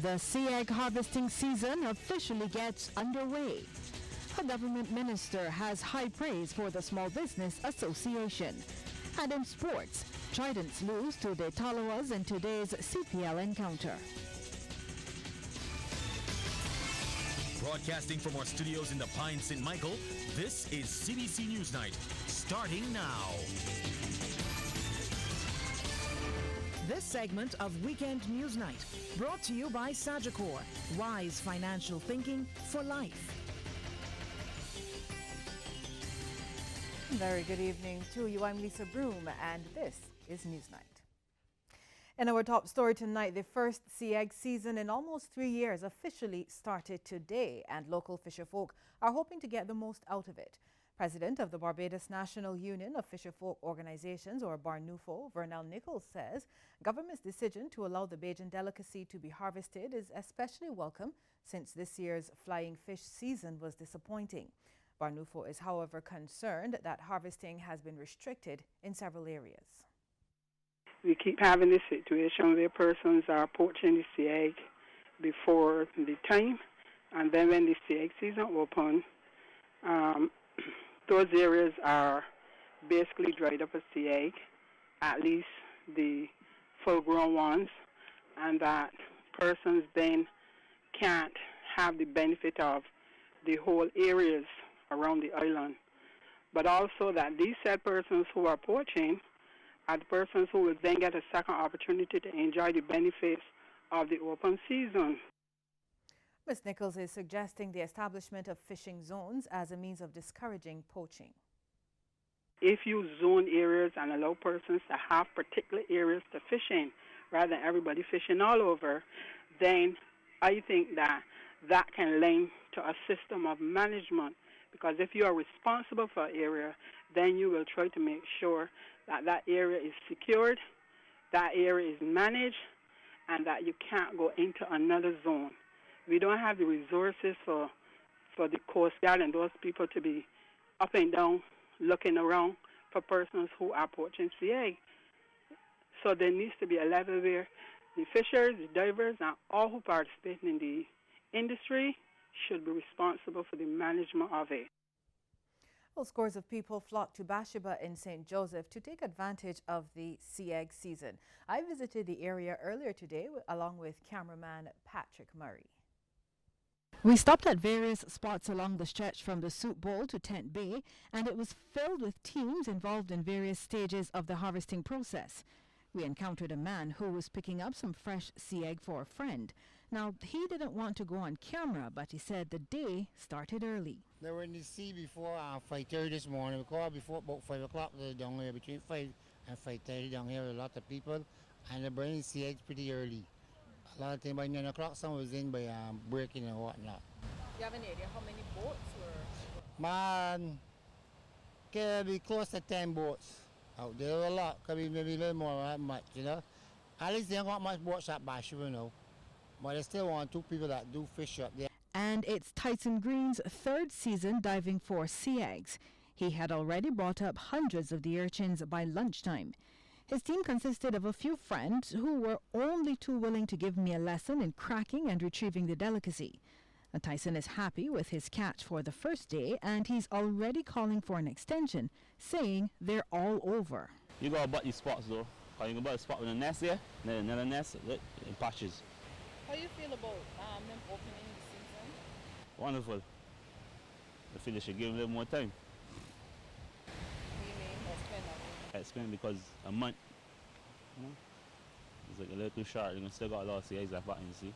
The sea egg harvesting season officially gets underway. A government minister has high praise for the Small Business Association. And in sports, Tridents lose to the Talawas in today's CPL encounter. Broadcasting from our studios in the Pine St. Michael, this is CBC Newsnight, starting now. This segment of Weekend Newsnight, brought to you by Sagicor, wise financial thinking for life. Very good evening to you. I'm Lisa Broom, and this is Newsnight. In our top story tonight, the first sea egg season in almost 3 years officially started today, and local fisherfolk are hoping to get the most out of it. President of the Barbados National Union of Fisherfolk Organizations, or BARNUFO, Vernell Nichols, says government's decision to allow the Bajan delicacy to be harvested is especially welcome since this year's flying fish season was disappointing. BARNUFO is, however, concerned that harvesting has been restricted in several areas. We keep having this situation where persons are poaching the sea egg before the time, and then when the sea egg season opens, those areas are basically dried up as sea egg, at least the full-grown ones, and that persons then can't have the benefit of the whole areas around the island. But also that these said persons who are poaching are the persons who will then get a second opportunity to enjoy the benefits of the open season. Ms. Nichols is suggesting the establishment of fishing zones as a means of discouraging poaching. If you zone areas and allow persons to have particular areas to fish in, rather than everybody fishing all over, then I think that that can lend to a system of management. Because if you are responsible for an area, then you will try to make sure that that area is secured, that area is managed, and that you can't go into another zone. We don't have the resources for the Coast Guard and those people to be up and down looking around for persons who are poaching sea egg. So there needs to be a level where the fishers, the divers, and all who participate in the industry should be responsible for the management of it. Well, scores of people flocked to Bathsheba in St. Joseph to take advantage of the sea egg season. I visited the area earlier today along with cameraman Patrick Murray. We stopped at various spots along the stretch from the Soup Bowl to Tent Bay, and it was filled with teams involved in various stages of the harvesting process. We encountered a man who was picking up some fresh sea egg for a friend. Now, he didn't want to go on camera, but he said the day started early. They were in the sea before 5:30 this morning. We called before about 5 o'clock down here, between 5 and 5:30 down here, a lot of people, and they're bringing sea eggs pretty early. A lot of time by 9 o'clock, some was in by breaking and whatnot. Do you have any idea how many boats were? Man, could be close to 10 boats out there. A lot, could be maybe a little more, not much, you know. At least they don't got much boats at Bathsheba, you know. But they still want 2 people that do fish up there. And it's Tyson Green's third season diving for sea eggs. He had already brought up hundreds of the urchins by lunchtime. His team consisted of a few friends who were only too willing to give me a lesson in cracking and retrieving the delicacy. And Tyson is happy with his catch for the first day, and he's already calling for an extension, saying they're all over. You gotta butt these spots though. You can butt a spot with a nest here, and then another nest in patches. How do you feel about them opening the season? Wonderful. I feel they should give them a little more time. What do you mean? Explain because a month, you know, it's like a little too short. You're still got a lot of sea eggs left back in the sea.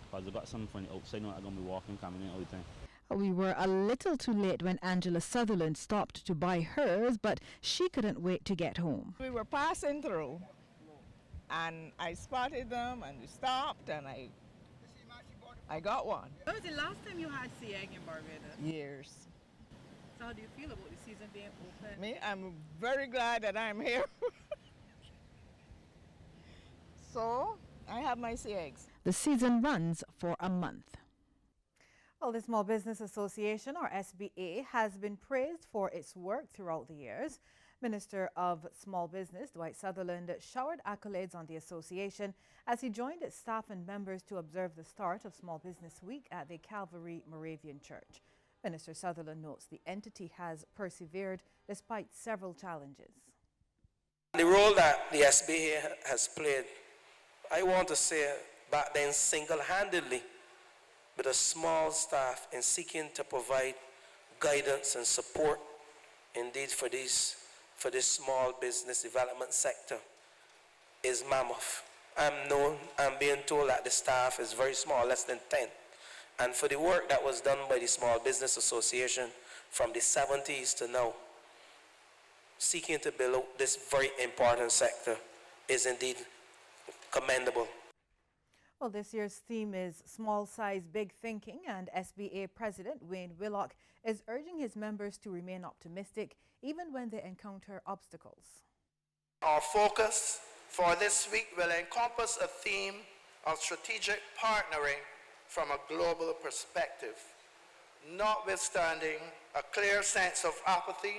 Because they got something from the outside, not going to be walking, coming in all the time. We were a little too late when Angela Sutherland stopped to buy hers, but she couldn't wait to get home. We were passing through, and I spotted them, and we stopped, and I got one. When was the last time you had sea egg in Barbados? Years. So how do you feel about the season being open? Me, I'm very glad that I'm here. So, I have my sea eggs. The season runs for a month. Well, the Small Business Association, or SBA, has been praised for its work throughout the years. Minister of Small Business Dwight Sutherland showered accolades on the association as he joined its staff and members to observe the start of Small Business Week at the Calvary Moravian Church. Minister Sutherland notes the entity has persevered despite several challenges. The role that the SBA has played, I want to say back then single-handedly with a small staff in seeking to provide guidance and support indeed for this small business development sector is mammoth. I'm being told that the staff is very small, less than 10. And for the work that was done by the Small Business Association from the 70s to now, seeking to build up this very important sector is indeed commendable. Well, this year's theme is Small Size, Big Thinking, and SBA President Wayne Willock is urging his members to remain optimistic even when they encounter obstacles. Our focus for this week will encompass a theme of strategic partnering from a global perspective, notwithstanding a clear sense of apathy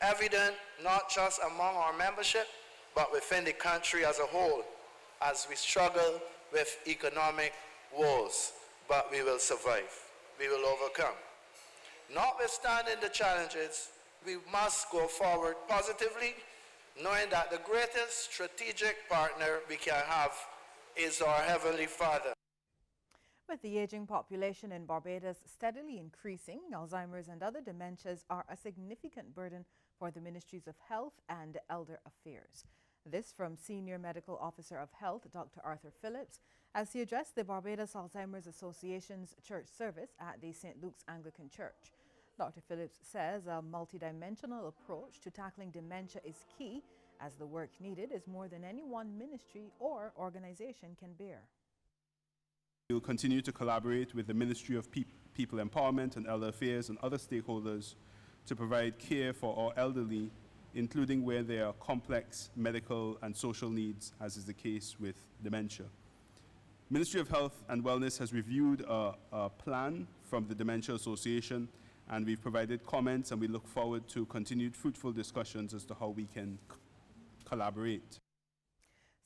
evident not just among our membership but within the country as a whole as we struggle with economic woes. But we will survive, we will overcome. Notwithstanding the challenges, we must go forward positively, knowing that the greatest strategic partner we can have is our Heavenly Father. With the aging population in Barbados steadily increasing, Alzheimer's and other dementias are a significant burden for the Ministries of Health and Elder Affairs. This from Senior Medical Officer of Health, Dr. Arthur Phillips, as he addressed the Barbados Alzheimer's Association's church service at the St. Luke's Anglican Church. Dr. Phillips says a multidimensional approach to tackling dementia is key, as the work needed is more than any one ministry or organization can bear. We will continue to collaborate with the Ministry of People Empowerment and Elder Affairs and other stakeholders to provide care for our elderly, including where there are complex medical and social needs, as is the case with dementia. Ministry of Health and Wellness has reviewed a plan from the Dementia Association, and we've provided comments, and we look forward to continued fruitful discussions as to how we can collaborate.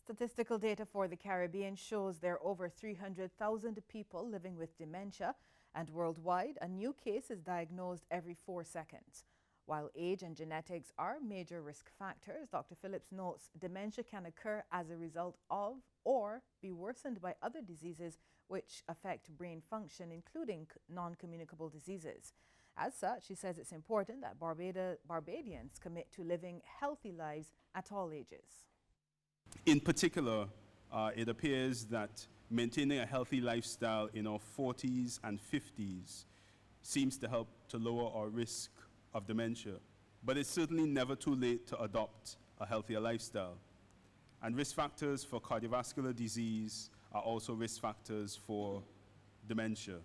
Statistical data for the Caribbean shows there are over 300,000 people living with dementia, and worldwide, a new case is diagnosed every 4 seconds. While age and genetics are major risk factors, Dr. Phillips notes dementia can occur as a result of or be worsened by other diseases which affect brain function, including non-communicable diseases. As such, he says it's important that Barbadians commit to living healthy lives at all ages. In particular, it appears that maintaining a healthy lifestyle in our 40s and 50s seems to help to lower our risk of dementia. But it's certainly never too late to adopt a healthier lifestyle. And risk factors for cardiovascular disease are also risk factors for dementia.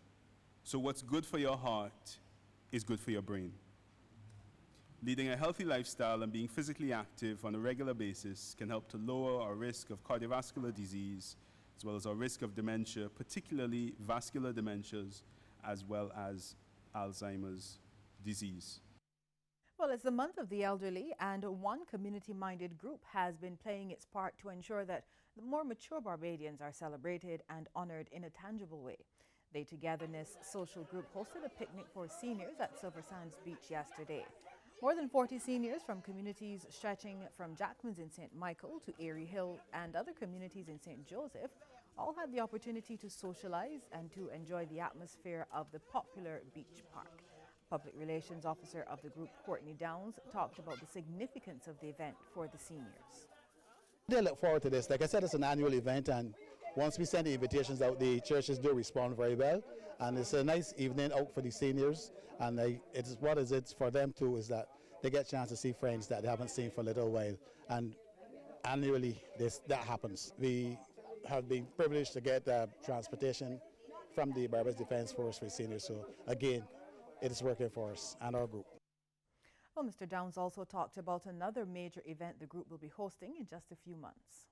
So what's good for your heart is good for your brain. Leading a healthy lifestyle and being physically active on a regular basis can help to lower our risk of cardiovascular disease, as well as our risk of dementia, particularly vascular dementias, as well as Alzheimer's disease. Well, it's the month of the elderly, and one community-minded group has been playing its part to ensure that the more mature Barbadians are celebrated and honored in a tangible way. The Togetherness social group hosted a picnic for seniors at Silver Sands Beach yesterday. More than 40 seniors from communities stretching from Jackman's in St. Michael to Airy Hill and other communities in St. Joseph all had the opportunity to socialize and to enjoy the atmosphere of the popular beach park. Public Relations Officer of the group, Courtney Downs, talked about the significance of the event for the seniors. They look forward to this. Like I said, it's an annual event, and once we send the invitations out, the churches do respond very well. And it's a nice evening out for the seniors, and it's for them too, is that they get a chance to see friends that they haven't seen for a little while. And annually, that happens. We have been privileged to get transportation from the Barbados Defence Force for seniors. So again, it is working for us and our group. Well, Mr. Downs also talked about another major event the group will be hosting in just a few months.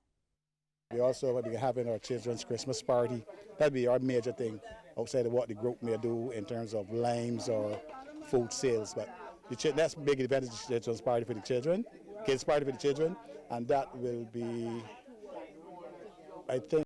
We also will be having our children's Christmas party. That'll be our major thing outside of what the group may do in terms of limes or food sales. But that's a big event, is the children's party for the children. kids party for the children, and that will be, I think,